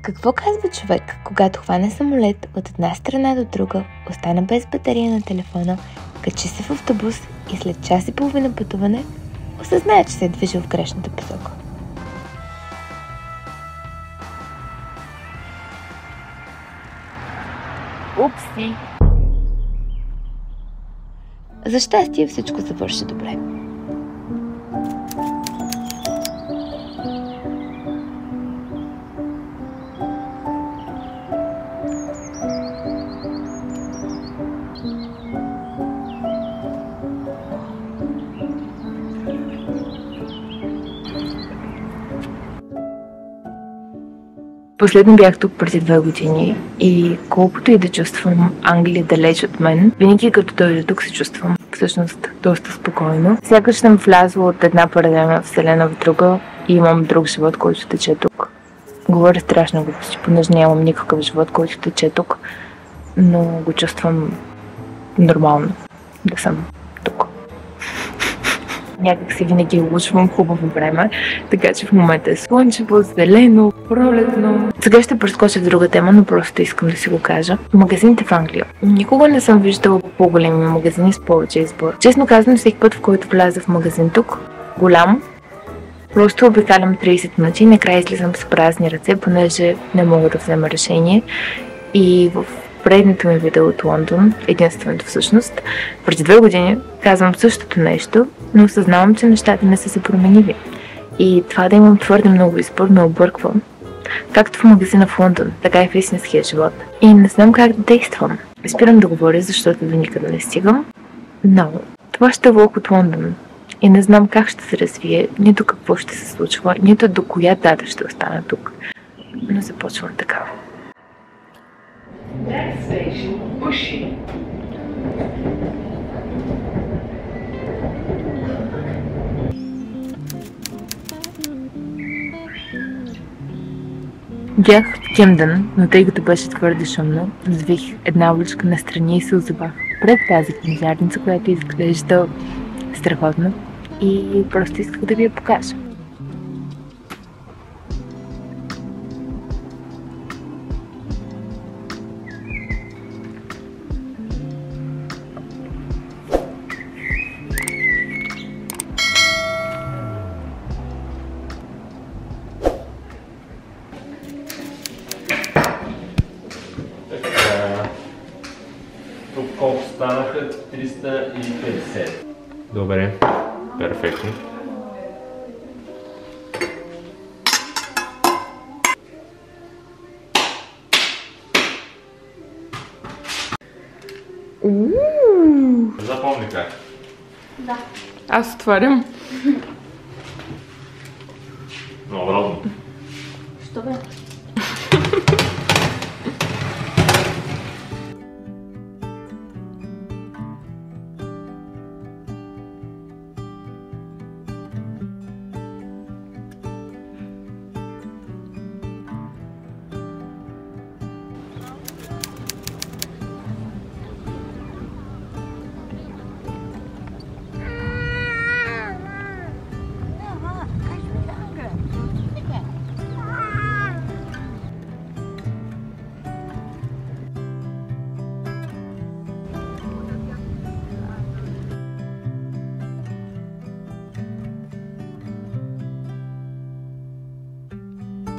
Какво казва човек, когато хване самолет от една страна до друга, остана без батерия на телефона, качи се в автобус и след час и половина пътуване осъзнае, че се е движил в грешната посока? Упси! За щастие всичко завърши добре. Последно бях тук преди 2 години и колкото и да чувствам Англия далеч от мен, винаги като дойда тук се чувствам всъщност доста спокойно. Сякаш съм влязла от една паралелна вселена в друга и имам друг живот, който тече тук. Говоря страшно глупости, понеже нямам никакъв живот, който тече тук, но го чувствам нормално да съм тук. Някак си винаги улучвам хубаво време, така че в момента е слънчево, зелено, пролетно. Сега ще прескоча в друга тема, но просто искам да си го кажа. Магазините в Англия. Никога не съм виждала по-големи магазини с повече избор. Честно казвам, всеки път, в който вляза в магазин тук, голям, просто обикалям 30 минути и накрая излизам с празни ръце, понеже не мога да взема решение. И в предното ми видео от Лондон, единственото всъщност, преди 2 години казвам същото нещо, но осъзнавам, че нещата не са се променили. И това да имам твърде много избор ме обърква. Както в магазина в Лондон, така и в истинския живот. И не знам как да действам. Спирам да говоря, защото до никъде не стигам. Но това ще е влог от Лондон. И не знам как ще се развие, нито какво ще се случва, нито до коя дата ще остана тук. Но започвам така. Next station, Bushey. Бях в Кемдън, но тъй като беше твърде шумно, завих една уличка настрани и се озовах пред тази книжарница, която изглежда страхотно и просто исках да ви я покажа. Тук колко станаха? 350. Добре, перфектно. Запомни как. Да. Аз отварям. Много ровно. Що бе?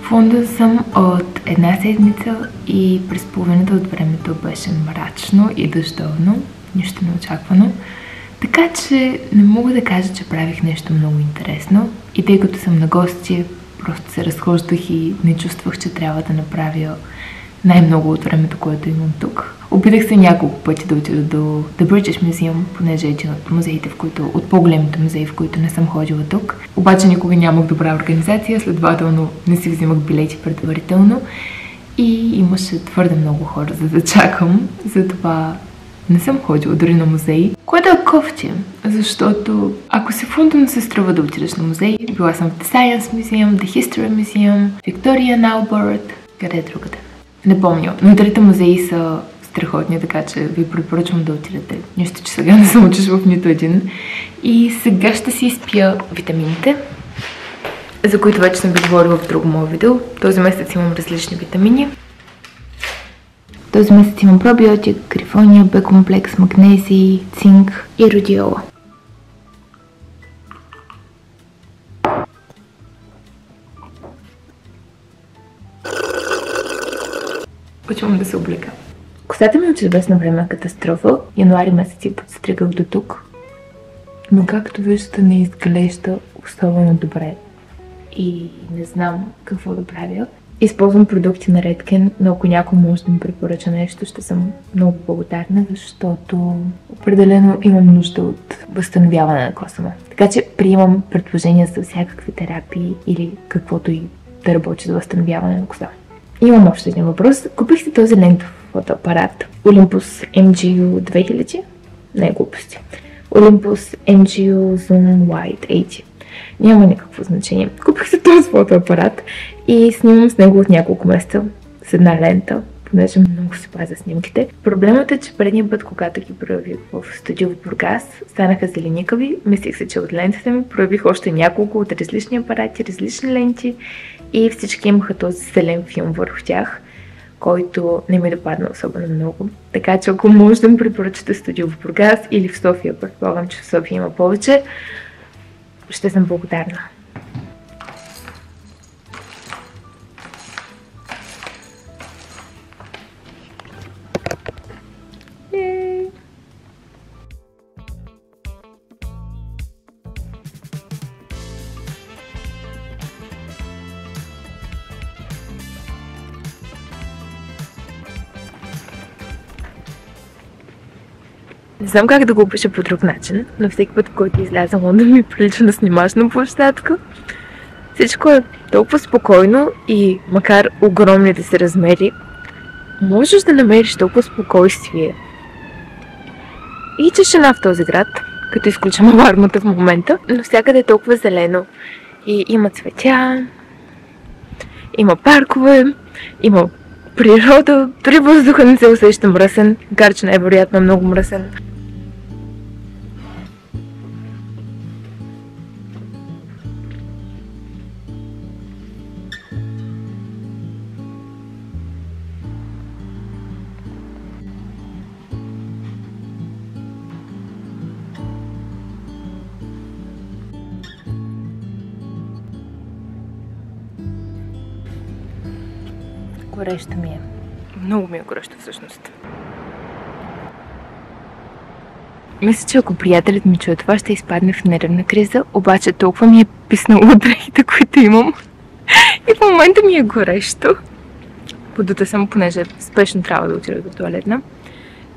В Лондон съм от една седмица и през половината от времето беше мрачно и дъждовно, нищо неочаквано. Така че не мога да кажа, че правих нещо много интересно. И тъй като съм на гости, просто се разхождах и не чувствах, че трябва да направя най-много от времето, което имам тук. Опитах се няколко пъти да отида до The British Museum, понеже е един от музеите, от по-големите музеи, в които не съм ходила тук. Обаче никога нямах добра организация, следователно не си взимах билети предварително и имаше твърде много хора за да чакам, затова не съм ходила дори на музеи, което е кофти, защото ако си в Лондон се струва да отидеш на музей, била съм в The Science Museum, The History Museum, Victoria and Albert, къде е другата? Не помня, но трите музеи са страхотни, така че ви препоръчвам да отидете. Нищо, че сега не съм учиш в нито един. И сега ще си изпия витамините, за които вече съм ви говорила в друго мое видео. Този месец имам различни витамини. Този месец имам пробиотик, грифония, Б-комплекс, магнезий, цинк и родиола. Почвам да се облека. Косата ми от известно време е катастрофа. Януари месец я подстригах до тук. Но както виждате, не изглежда особено добре. И не знам какво да правя. Използвам продукти на Redken, но ако някой може да ми препоръча нещо, ще съм много благодарна, защото определено имам нужда от възстановяване на косама. Така че приемам предложения за всякакви терапии или каквото и да работи за възстановяване на коса. Имам още един въпрос. Купихте този лентов фотоапарат Olympus MGU 2000? Не е глупости. Olympus MGU Zoom Wide 80. Няма никакво значение. Купих се този фотоапарат и снимам с него от няколко месеца с една лента, понеже много се пазя снимките. Проблемът е, че предния път, когато ги проявих в студио в Бургас, станаха зеленикави. Мислих се, че от лентата ми проявих още няколко от различни апарати, различни ленти и всички имаха този зелен филм върху тях, който не ми допадна особено много. Така че ако може да ми препоръчате студио в Бургас или в София, предполагам, че в София има повече, ще съм благодарна. Не знам как да го опиша по друг начин, но всеки път, който излязам, да ми прилича на снимачна площадка. Всичко е толкова спокойно и макар огромните си размери, можеш да намериш толкова спокойствие и тишина в този град, като изключим алармата в момента, но всякъде е толкова зелено и има цветя, има паркове, има природа, дори въздуха не се усеща мръсен, макар че най-вероятно е много мръсен. Горещо ми е. Много ми е горещо всъщност. Мисля, че ако приятелят ми чуе това, ще изпадне в нервна криза, обаче толкова ми е писнало от дрехите, които имам. И в момента ми е горещо. Подута съм, понеже спешно трябва да отида до туалетна.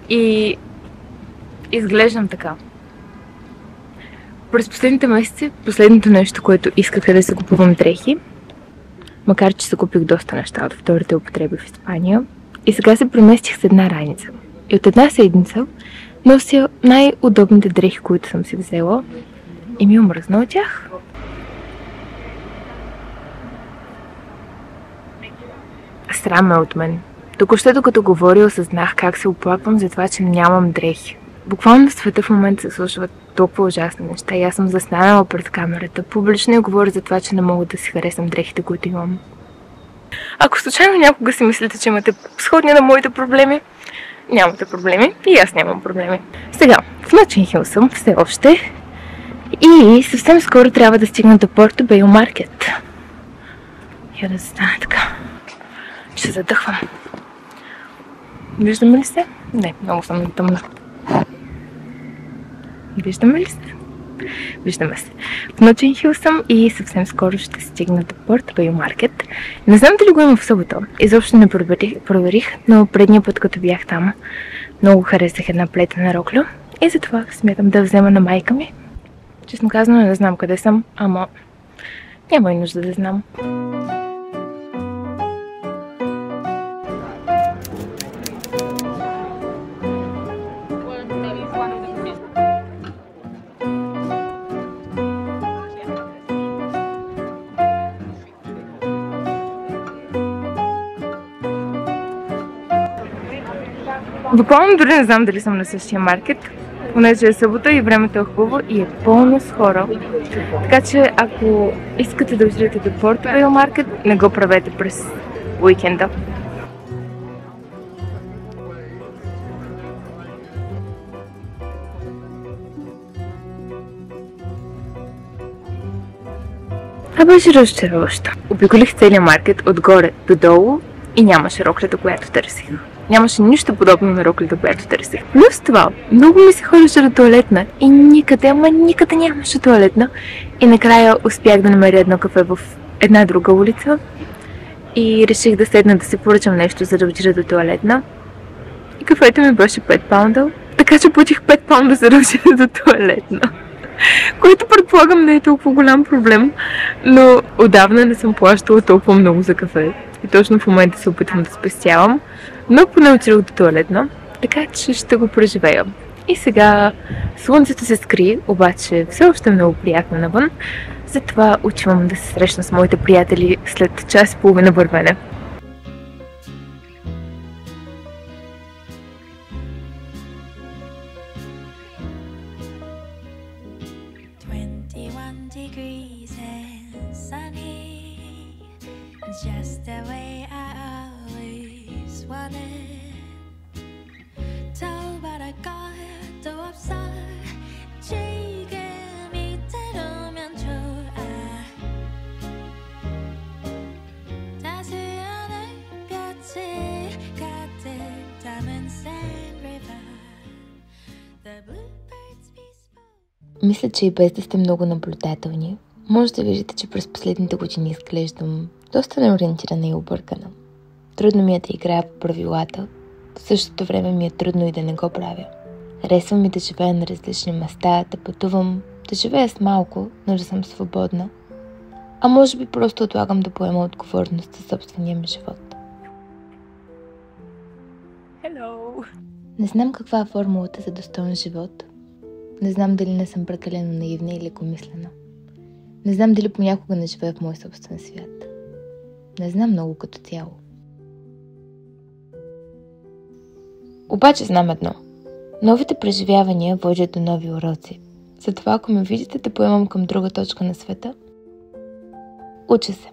И изглеждам така. През последните месеци, последното нещо, което исках е да се купувам дрехи. Макар че се купих доста неща от вторите употреби в Испания. И сега се преместих с една раница. И от една седмица нося най-удобните дрехи, които съм си взела. И ми омръзна от тях. Срам е от мен. Току-що, докато говоря, осъзнах как се оплаквам за това, че нямам дрехи. Буквално в света в момента се случват толкова ужасни неща и аз съм застанала пред камерата публично и говоря за това, че не мога да си харесам дрехите, които имам. Ако случайно някога си мислите, че имате сходни на моите проблеми, нямате проблеми и аз нямам проблеми. Сега, в Notting Hill съм все още и съвсем скоро трябва да стигна до Portobello Market. Я да стане така. Ще задъхвам. Виждаме ли се? Не, много съм на тъмно. Виждаме ли се? Виждаме се. В Notting Hill съм и съвсем скоро ще стигна до Portobello Market. Не знам дали го има в събота. Изобщо не проверих, но предния път, като бях там, много харесах една плетена рокля и затова смятам да взема на майка ми. Честно казано, не знам къде съм, ама няма и нужда да знам. Буквално дори не знам дали съм на същия маркет. понеже е събота и времето е хубаво и е пълно с хора. Така че ако искате да отидете до Портовейл маркет, не го правете през уикенда. Това беше разочароващо. Обиколих целия маркет отгоре до долу и нямаше роклята, която търсих. Нямаше нищо подобно на роклята, която търсих. Плюс това, много ми се ходеше до тоалетна и никъде нямаше тоалетна. И накрая успях да намеря едно кафе в една друга улица и реших да седна да си поръчам нещо, за да отида до тоалетна. И кафето ми беше 5 паунда, така че платих 5 паунда, за да отида до тоалетна. Което предполагам не е толкова голям проблем, но отдавна не съм плащала толкова много за кафе. И точно в момента се опитвам да спестявам, но поне отидох до тоалетна, така че ще го преживея. И сега слънцето се скри, обаче все още е много приятно навън, затова отивам да се срещна с моите приятели след час и половина вървене. Just the way I always wanted. but I got 또 없어. 지금 이대로면 좋아. 따스한 햇볕이 가득 담은 Sand River. The bluebirds peaceful. Мисля, че и без да сте много наблюдателни, може да виждате, че през последните години изглеждам доста неориентирана и объркана. Трудно ми е да играя по правилата, в същото време ми е трудно и да не го правя. Харесва ми да живея на различни места, да пътувам, да живея с малко, но да съм свободна. А може би просто отлагам да поема отговорност за собствения ми живот. Hello. Не знам каква е формулата за достоен живот. Не знам дали не съм прекалено наивна или лекомислена. Не знам дали понякога не живея в мой собствен свят. Не знам много като цяло. Обаче знам едно. Новите преживявания водят до нови уроци. Затова ако ме видите да поемам към друга точка на света, уча се.